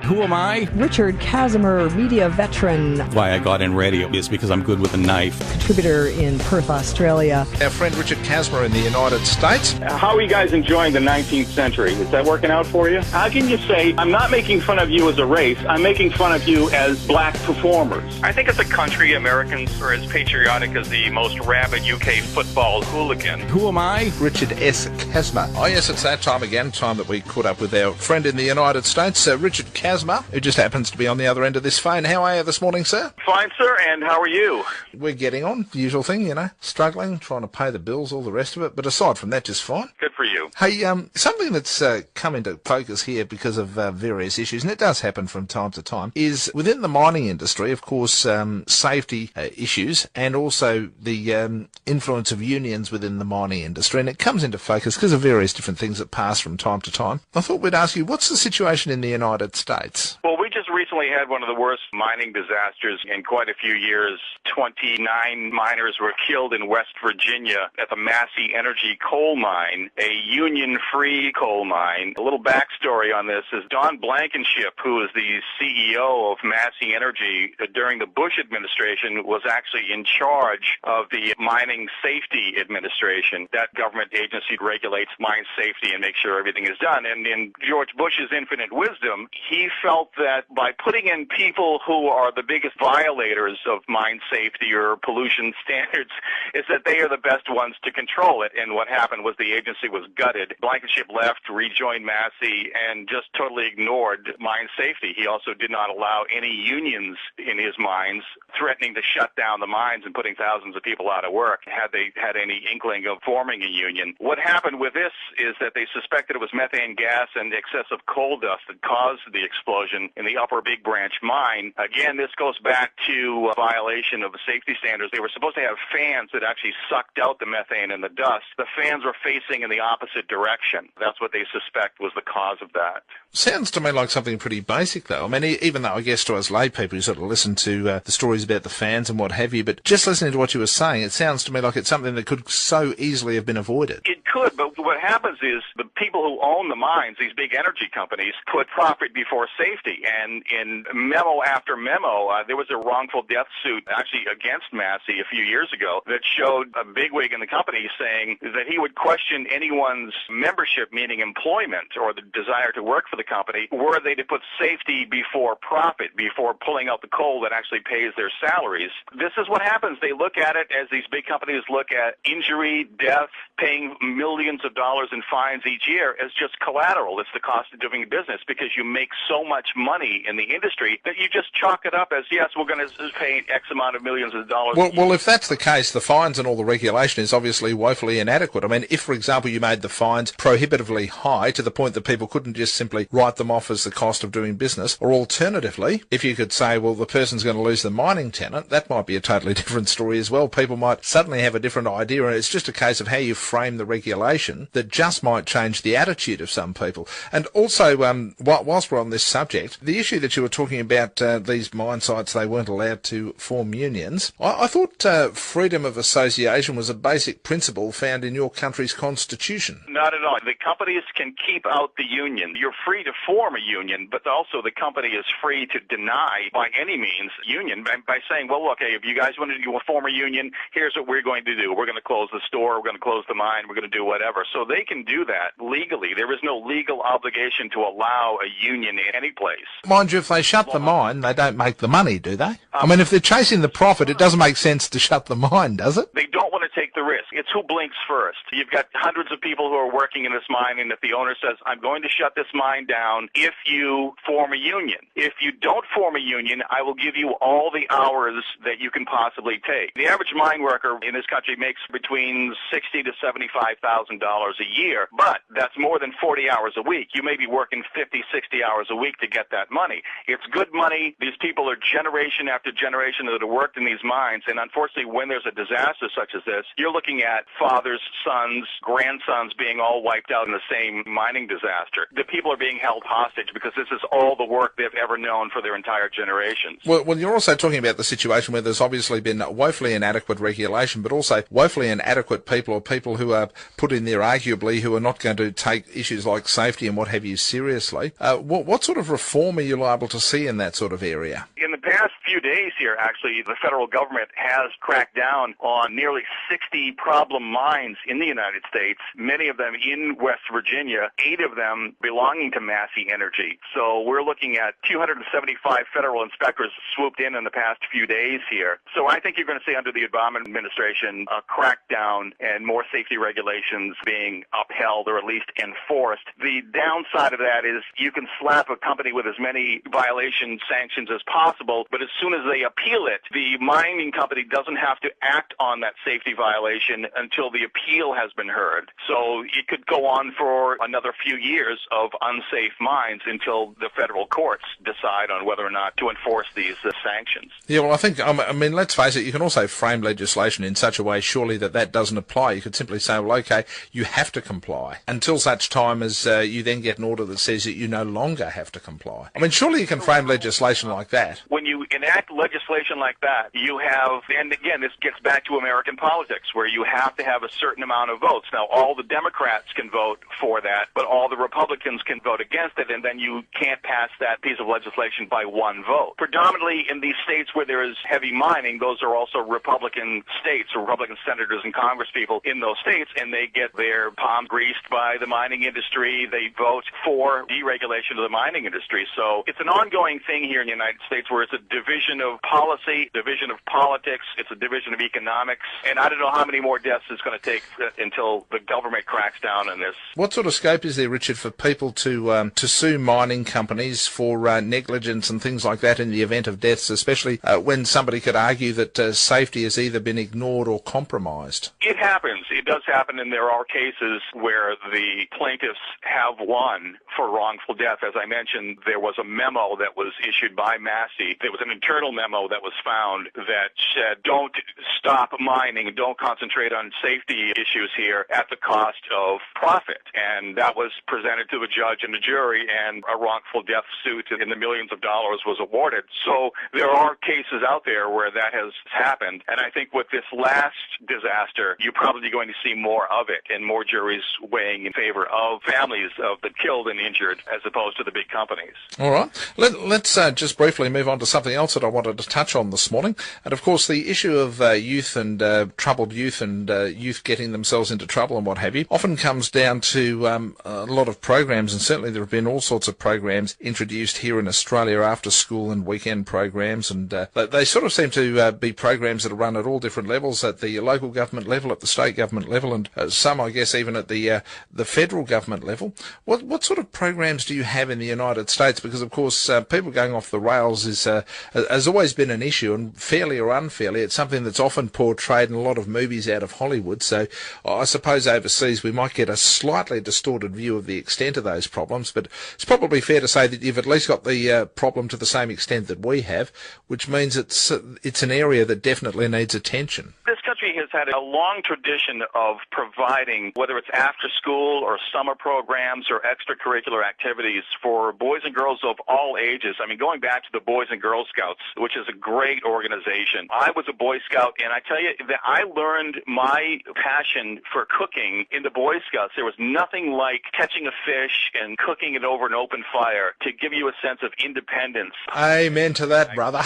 Who am I? Richard Kazimer, media veteran. Why I got in radio is because I'm good with a knife. Contributor in Perth, Australia. Our friend Richard Kazimer in the United States. How are you guys enjoying the 19th century? Is that working out for you? How can you say, I'm not making fun of you as a race, I'm making fun of you as black performers? I think as a country, Americans are as patriotic as the most rabid UK football hooligan. Who am I? Richard S. Kazimer. Oh yes, it's that time again, time that we caught up with our friend in the United States, Richard Kazimer, who just happens to be on the other end of this phone. How are you this morning, sir? Fine, sir, and how are you? We're getting on, the usual thing, you know, struggling, trying to pay the bills, all the rest of it, but aside from that, just fine. Good for you. Hey, something that's come into focus here because of various issues, and it does happen from time to time, is within the mining industry, of course, safety issues and also the influence of unions within the mining industry, and it comes into focus because of various different things that pass from time to time. I thought we'd ask you, what's the situation in the United States? Well, we just recently had one of the worst mining disasters in quite a few years. 29 miners were killed in West Virginia at the Massey Energy coal mine, a union-free coal mine. A little backstory on this is Don Blankenship, who is the CEO of Massey Energy during the Bush administration, was actually in charge of the Mining Safety Administration. That government agency regulates mine safety and makes sure everything is done. And in George Bush's infinite wisdom, he felt that by putting in people who are the biggest violators of mine safety or pollution standards, is that they are the best ones to control it. And what happened was the agency was gutted. Blankenship left, rejoined Massey, and just totally ignored mine safety. He also did not allow any unions in his mines, threatening to shut down the mines and putting thousands of people out of work had they had any inkling of forming a union. What happened with this is that they suspected it was methane gas and excessive coal dust that caused the explosion in the Upper Big Branch mine. Again, this goes back to a violation of the safety standards. They were supposed to have fans that actually sucked out the methane and the dust. The fans were facing in the opposite direction. That's what they suspect was the cause of that. Sounds to me like something pretty basic, though. I mean, even though I guess to us lay people, you sort of listen to the stories about the fans and what have you, but just listening to what you were saying, it sounds to me like it's something that could so easily have been avoided. It could, but what happens is the people who own the mines, these big energy companies, put profit before safety. And in memo after memo, there was a wrongful death suit actually against Massey a few years ago that showed a bigwig in the company saying that he would question anyone's membership, meaning employment or the desire to work for the company, were they to put safety before profit, before pulling out the coal that actually pays their salaries. This is what happens. They look at it as these big companies look at injury, death, paying millions of dollars in fines each year as just collateral. It's the cost of doing business because you make so much money in the industry that you just chalk it up as, yes, we're going to pay X amount of millions of dollars. Well, if that's the case, the fines and all the regulation is obviously woefully inadequate. I mean, if, for example, you made the fines prohibitively high to the point that people couldn't just simply write them off as the cost of doing business, or alternatively, if you could say, well, the person's going to lose the mining tenant, that might be a totally different story as well. People might suddenly have a different idea, and it's just a case of how you frame the regulation that just might change the attitude of some people. And also, whilst we're on this subject, the issue that you were talking about, these mine sites, they weren't allowed to form unions. I thought freedom of association was a basic principle found in your country's constitution. Not at all. The companies can keep out the union. You're free to form a union, but also the company is free to deny by any means union by saying, well, okay, if you guys want to form a union, here's what we're going to do. We're going to close the store, we're going to close the mine, we're going to do whatever. So they can do that legally. There is no legal obligation to allow a union in any place. Mind you, if they shut the mine, they don't make the money, do they? I mean, if they're chasing the profit, it doesn't make sense to shut the mine, does it? They don't want to take the risk. It's who blinks first. You've got hundreds of people who are working in this mine, and if the owner says, I'm going to shut this mine down if you form a union. If you don't form a union, I will give you all the hours that you can possibly take. The average mine worker in this country makes between $60,000 to $75,000 a year, but that's more than 40 hours a week. You may be working 50, 60 hours a week to get that money. It's good money. These people are generation after generation that have worked in these mines, and unfortunately, when there's a disaster such as this, you're looking at at fathers, sons, grandsons being all wiped out in the same mining disaster. The people are being held hostage because this is all the work they've ever known for their entire generations. Well, you're also talking about the situation where there's obviously been woefully inadequate regulation, but also woefully inadequate people, or people who are put in there arguably who are not going to take issues like safety and what have you seriously. What sort of reform are you liable to see in that sort of area? In the past few days here, actually, the federal government has cracked down on nearly 60 problem mines in the United States, many of them in West Virginia, 8 of them belonging to Massey Energy. So we're looking at 275 federal inspectors swooped in the past few days here. So I think you're going to see under the Obama administration a crackdown and more safety regulations being upheld or at least enforced. The downside of that is you can slap a company with as many violation sanctions as possible, but as soon as they appeal it, the mining company doesn't have to act on that safety violation until the appeal has been heard. So it could go on for another few years of unsafe mines until the federal courts decide on whether or not to enforce these sanctions. Yeah, well, I think, I mean, let's face it, you can also frame legislation in such a way, surely, that doesn't apply. You could simply say, well, okay, you have to comply until such time as you then get an order that says that you no longer have to comply. I mean, surely you can frame legislation like that. When you enact legislation like that, you have, and again, this gets back to American politics, where you have to have a certain amount of votes. Now, all the Democrats can vote for that, but all the Republicans can vote against it, and then you can't pass that piece of legislation by one vote. Predominantly in these states where there is heavy mining, those are also Republican states, or Republican senators and congresspeople in those states, and they get their palm greased by the mining industry. They vote for deregulation of the mining industry. So it's an ongoing thing here in the United States where it's a division of policy, division of politics, it's a division of economics, and I don't know how many more deaths it's going to take until the government cracks down on this. What sort of scope is there, Richard, for people to sue mining companies for negligence and things like that in the event of deaths, especially when somebody could argue that safety has either been ignored or compromised? It happens. It does happen, and there are cases where the plaintiffs have won for wrongful death. As I mentioned, there was a memo that was issued by Massey. There was an internal memo that was found that said, don't stop mining, don't concentrate on safety issues here at the cost of profit. And that was presented to the judge and the jury, and a wrongful death suit in the millions of dollars was awarded. So there are cases out there where that has happened, and I think with this last disaster, you're probably going to see more of it and more juries weighing in favor of families of the killed and injured as opposed to the big companies. All right. Let's just briefly move on to something else that I wanted to touch on this morning, and of course the issue of youth and troubled youth and youth getting themselves into trouble and what have you often comes down to a lot of programs, and certainly there have been all sorts of programs introduced here in Australia, after school and weekend programs, and they sort of seem to be programs that are run at all different levels, at the local government level, at the state government level, and some, I guess, even at the federal government level. What sort of programs do you have in the United States? Because, of course, people going off the rails has always been an issue, and fairly or unfairly, it's something that's often portrayed in a lot of movies out of Hollywood. So I suppose overseas we might get a slightly distorted view of the extent of those problems, but it's probably fair to say that you've at least got the problem to the same extent that we have, which means it's an area that definitely needs attention. This country has had a long tradition of providing, whether it's after school or summer programs or extracurricular activities for boys and girls of all ages. I mean, going back to the Boys and Girl Scouts, which is a great organization. I was a Boy Scout, and I tell you that I learned my passion for cooking in the Boy Scouts. There was nothing like catching a fish and cooking it over an open fire to give you a sense of independence. Amen to that, brother.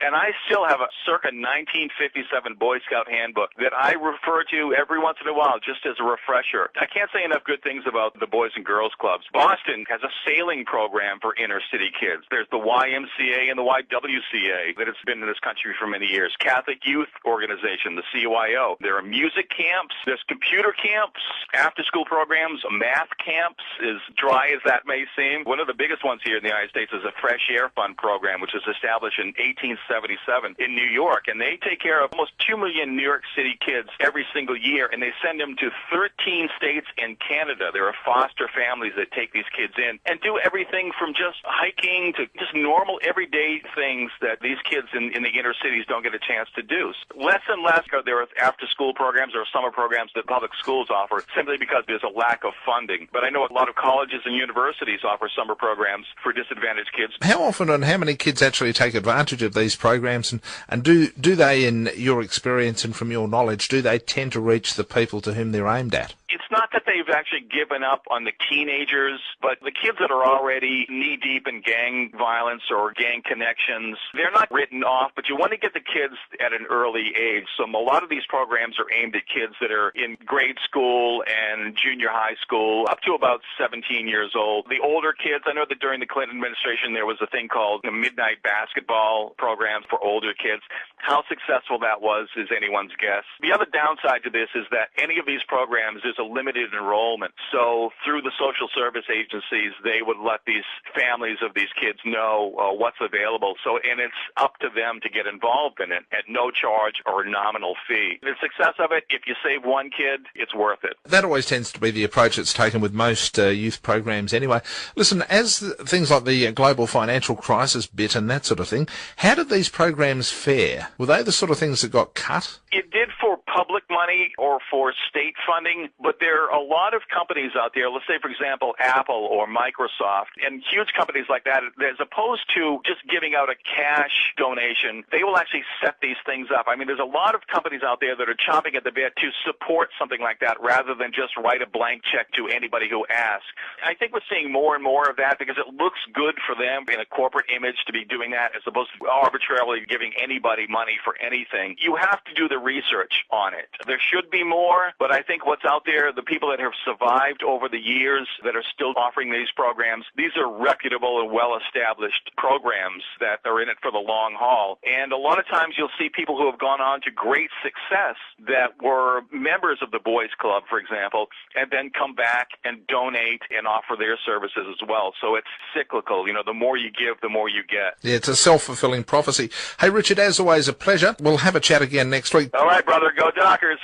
And I still have a circa 1957 Boy Scout handbook that I refer to every once in a while just as a refresher. I can't say enough good things about the Boys and Girls Clubs. Boston has a sailing program for inner city kids. There's the YMCA and the YWCA that has been in this country for many years. Catholic Youth Organization, the CYO. There are music camps. There's computer camps, after-school programs, math camps, as dry as that may seem. One of the biggest ones here in the United States is a Fresh Air Fund program, which was established in 1877 in New York, and they take care of almost 2 million New York City kids every single year, and they send them to 13 states and Canada. There are foster families that take these kids in and do everything from just hiking to just normal everyday things that these kids in the inner cities don't get a chance to do. Less and less are there after-school programs or summer programs that public schools offer simply because there's a lack of funding. But I know a lot of colleges and universities offer summer programs for disadvantaged kids. How often and how many kids actually take advantage of these programs, and do they, in your experience and from your knowledge, do they tend to reach the people to whom they're aimed at? It's not that they've actually given up on the teenagers, but the kids that are already knee-deep in gang violence or gang connections, they're not written off, but you want to get the kids at an early age. So a lot of these programs are aimed at kids that are in grade school and junior high school, up to about 17 years old. The older kids, I know that during the Clinton administration there was a thing called the midnight basketball program for older kids. How successful that was is anyone's guess. The other downside to this is that any of these programs is a limited enrollment. So through the social service agencies, they would let these families of these kids know what's available. And it's up to them to get involved in it at no charge or nominal fee. The success of it, if you save one kid, it's worth it. That always tends to be the approach that's taken with most youth programs anyway. Listen, as things like the global financial crisis bit and that sort of thing, how did these programs fare? Were they the sort of things that got cut? It did for public money or for state funding, but there are a lot of companies out there, let's say, for example, Apple or Microsoft, and huge companies like that, as opposed to just giving out a cash donation, they will actually set these things up. I mean, there's a lot of companies out there that are chomping at the bit to support something like that rather than just write a blank check to anybody who asks. I think we're seeing more and more of that because it looks good for them in a corporate image to be doing that as opposed to arbitrarily giving anybody money for anything. You have to do the research on it. There should be more, but I think what's out there, the people that have survived over the years that are still offering these programs, these are reputable and well-established programs that are in it for the long haul. And a lot of times you'll see people who have gone on to great success that were members of the Boys Club, for example, and then come back and donate and offer their services as well. So it's cyclical. You know, the more you give, the more you get. Yeah, it's a self-fulfilling prophecy. Hey, Richard, as always, a pleasure. We'll have a chat again next week. All right, brother. Go Dockers.